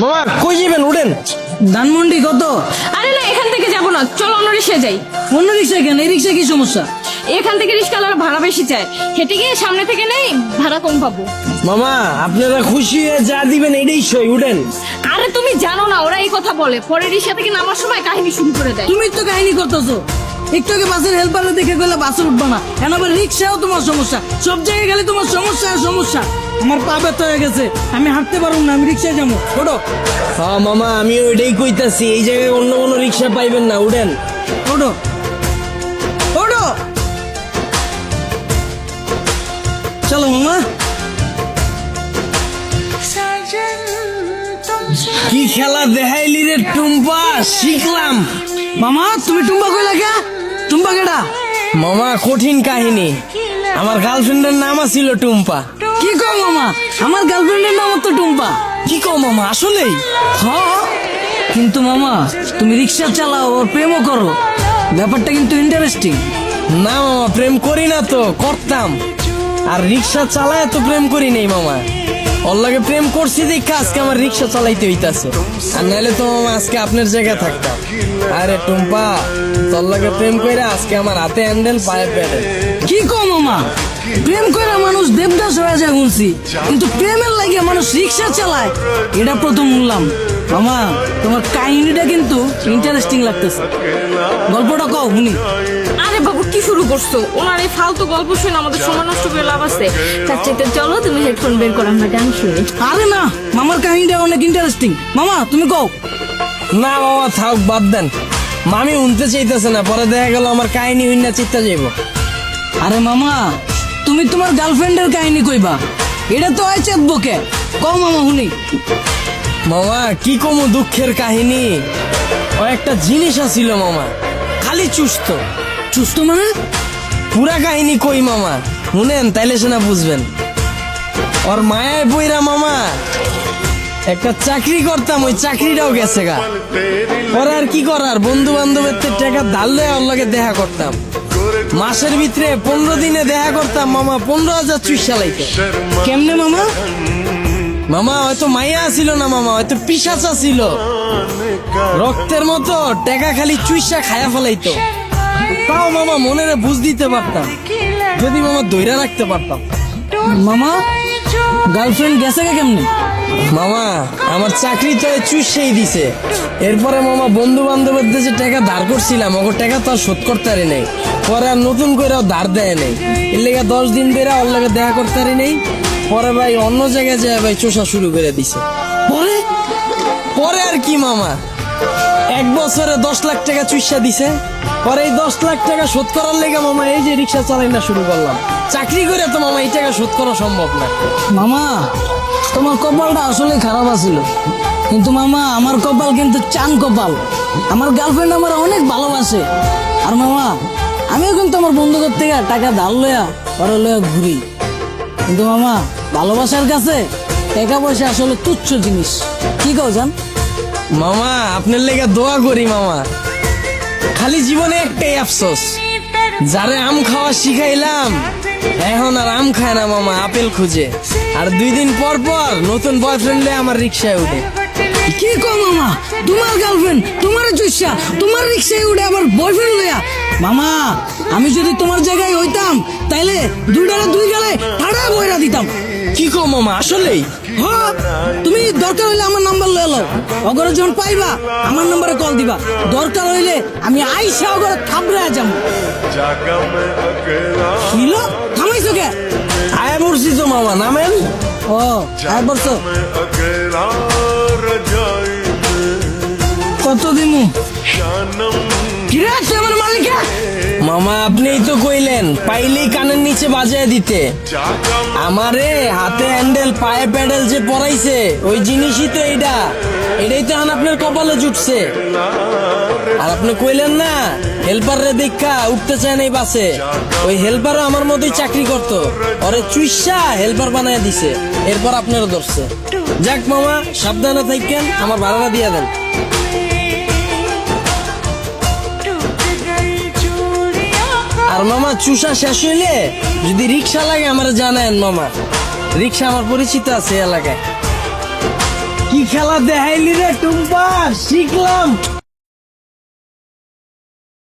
মামা কই যাবেন? উঠেন। ধানমন্ডি কত? আরে না, এখান থেকে যাবো না, চলো অন্য রিক্সায় যাই। অন্য রিক্সা কেন? এই রিক্সা কি সমস্যা? এখান থেকে রিক্সাওয়ালার ভাড়া বেশি চায়, হেঁটে গিয়ে সামনে থেকে নেই, ভাড়া কম পাবো। মামা আপনারা খুশি হয়ে যা দিবেন এটাই সই, উঠেন। আরে তুমি জানো না, ওরা এই কথা বলে, পরে রিক্সা থেকে নামার সময় কাহিনী শুরু করে দেয়। তুমি তো কাহিনী করতেছো। একটু আগে বাসের হেল্পার দেখে গেলে বাসে উঠবা না, এখন আবার রিক্সাও তোমার সমস্যা। সব জায়গায় গেলে তোমার সমস্যা আর সমস্যা। আমার পা ব্যথা হয়ে গেছে, আমি হাঁটতে পারবো না, আমি রিক্সায় যাবো। ওঠো। হ্যাঁ মামা আমিও এটাই কইতাছি, এই জায়গায় অন্য কোনো রিক্সা পাইবেন না, উঠেন। ওঠো ওঠো। চলো মামা। কি খেলা দেখাইলি রে টুম্পা, শিখলাম। মামা তুমি টুম্বা কই লাগা? টুম্বা কেডা? মামা কঠিন কাহিনী, আমার গার্লফ্রেন্ডের নাম ছিল টুম্পা। কি কও মামা? আমার গার্লফ্রেন্ডের নাম তো টুম্পা। কি কও মামা, আসলেই? হ্যাঁ, কিন্তু মামা তুমি রিক্সা চালাও আর প্রেমও করো, ব্যাপারটা কিন্তু ইন্টারেস্টিং। না মামা প্রেম করি না তো, করতাম। আর রিক্সা চালায় তো প্রেম করি নাই মামা, ওর লাগে প্রেম করছি দেখে আজকে আমার রিক্সা চালাইতে হইতাছে, আর নাহলে তো মামা আজকে আপনার জায়গায় থাকতাম। আরে টুম্পা, তোর লাগে প্রেম কইরা আজকে আমার হাতে হ্যান্ডেল পায়ে প্যাডেল। কি কও মামা? প্রেম করে মানুষ দেবদাস হয়ে যায় শুনছি, কিন্তু প্রেমের লাগে মানুষ রিক্সা চালায় এটা প্রথম শুনলাম। মামা তোমার কাহিনীটা কিন্তু ইন্টারেস্টিং লাগতেছে, গল্পটা কও শুনি। আরে বাবু কি শুরু করছো? ওনার এই ফালতু গল্প শুনে আমাদের সময় নষ্ট করে লাভ আছে। তার চাইতে চলো তুমি হেডফোন বের করো, আমরা গান শুনি। আরে না, মামার কাহিনীটা অনেক ইন্টারেস্টিং, মামা তুমি কও। না মামা থাক, বাদ দেন। মামি উনতে চাইতেছে না, পরে দেখা গেল আমার কাহিনী উন্না চিত্তা যাইব। আরে মামা তুমি তোমার গার্লফ্রেন্ডের কাহিনী কইবা, এটা তো হয় চেতবকে। কও মামা শুনি। মামা কি কমু দুঃখের কাহিনী, ও একটা জিনিস আছিল মামা, খালি চুস্ত। সুস্থ মানে? পুরা কাহিনী কই মামা, শুনেন তাইলে সেনা বুঝবেন। ওর মায়ায় বইরা মামা একটা চাকরি করতাম, ওই চাকরিটাও গেছে গা। ওর আর কি করার, বন্ধু বান্ধবের টাকা ধার লয়ে ওর লগে দেখা করতাম। মাসের ভিতরে 15 দিনে দেখা করতাম মামা, 15,000 চুইসা লাইতো। কেমনে মামা? মামা হয়তো মাইয়া ছিল না মামা, হয়তো পিশাচা ছিল, রক্তের মতো টাকা খালি চুইসা খায়া ফেলাইতো। তাও মামা মনেরে বুঝ দিতে পারতাম, যদি মামা ধইরা রাখতে পারতাম। মামা গার্লফ্রেন্ড গেছে কে কেমনে? মামা আমার চাকরি তো চুষেই দিছে। এরপরে মামা বন্ধু বান্ধবের দেশে টাকা ধার করছিলাম, ওর টাকা তো আর শোধ করতে পারি নাই। পরে আর নতুন করে ধার দেয় নাই, এর লেগে 10 দিন ধরে ওর লাগে দেখা করতে পারি নাই। পরে ভাই অন্য জায়গায় যায় ভাই চোষা শুরু করে দিছে। পরে পরে আর কি মামা, 1 বছরে 10 লাখ টাকা চুষা দিছে। পরে এই 10 লাখ টাকা শোধ করার লেগে মামা এই যে রিক্সা চালাই না শুরু করলাম। চাকরি করে তো মামা এই টাকা শোধ করা সম্ভব না। মামা তোমার কপালটা আসলে খারাপ আছিল, কিন্তু মামা আমার কপাল কিন্তু চান কপাল। আমার গার্লফ্রেন্ড আমার অনেক ভালোবাসে, আর মামা আমিও কিন্তু আমার বন্ধুদের থেকে টাকা ধার লইয়া পরে লইয়া ঘুরি। কিন্তু মামা ভালোবাসার কাছে টাকা পয়সা আসলে তুচ্ছ জিনিস। কি কও জান? মামা আপনার লেগে দোয়া করি মামা, খালি জীবনে একটাই আফসোস, যারে আম খাওয়া শিখাইলাম এখন আর আম খায় না মামা, আপেল খুঁজে। আর 2 দিন পর পর নতুন বয়ফ্রেন্ড আমার রিক্সায় উঠে। কি কও মামা? তোমার গার্লফ্রেন্ড তোমার চুষা তোমার রিক্সায় উঠে আবার বয়ফ্রেন্ড লইয়া? মামা আমি যদি তোমার জায়গায় হইতাম তাইলে 2 গালে ঠাড়া বইরা দিতাম। কি কো মামা, আসলেই? হ্যাঁ, তুমি দরকার হইলে আমার নাম্বার লয়ে লও, অগরে যখন পাইবা আমার নাম্বারে কল দিবা। দরকার হইলে আমি আইসা অগরে থাবড়ায় যাবো। কিলো থামাইছো কে? আয়া পড়ছি তো মামা, নামেন। ও আর বলছো কত দিমু? কিরে তুই আমার মালিক? মামা আপনিই তো কইলেন পাইলেই কানের নিচে বাজায় দিতে। আমারে হাতে হ্যান্ডেল পায়ে প্যাডেল যে পরাইছে ওই জিনিসই তো এইটা, এটাই তো এখন আপনার কপালে জুটছে। আর আপনি কইলেন না হেল্পার রে দেখা উঠতে চায় নাই বাসে, ওই হেল্পারও আমার মতোই চাকরি করতো, ওরে চুইসা হেল্পার বানায় দিছে, এরপর আপনারও ধরছে। যাক মামা সাবধানে থাকেন, আমার ভাড়াটা দিয়ে দেন। আর মামা চুষা শেষ হইলে যদি রিক্সা লাগে আমার জানায়েন মামা, রিক্সা আমার পরিচিত আছে এলাকায়। কি খেলা দেখাইলি রে টুম্পা, শিখলাম।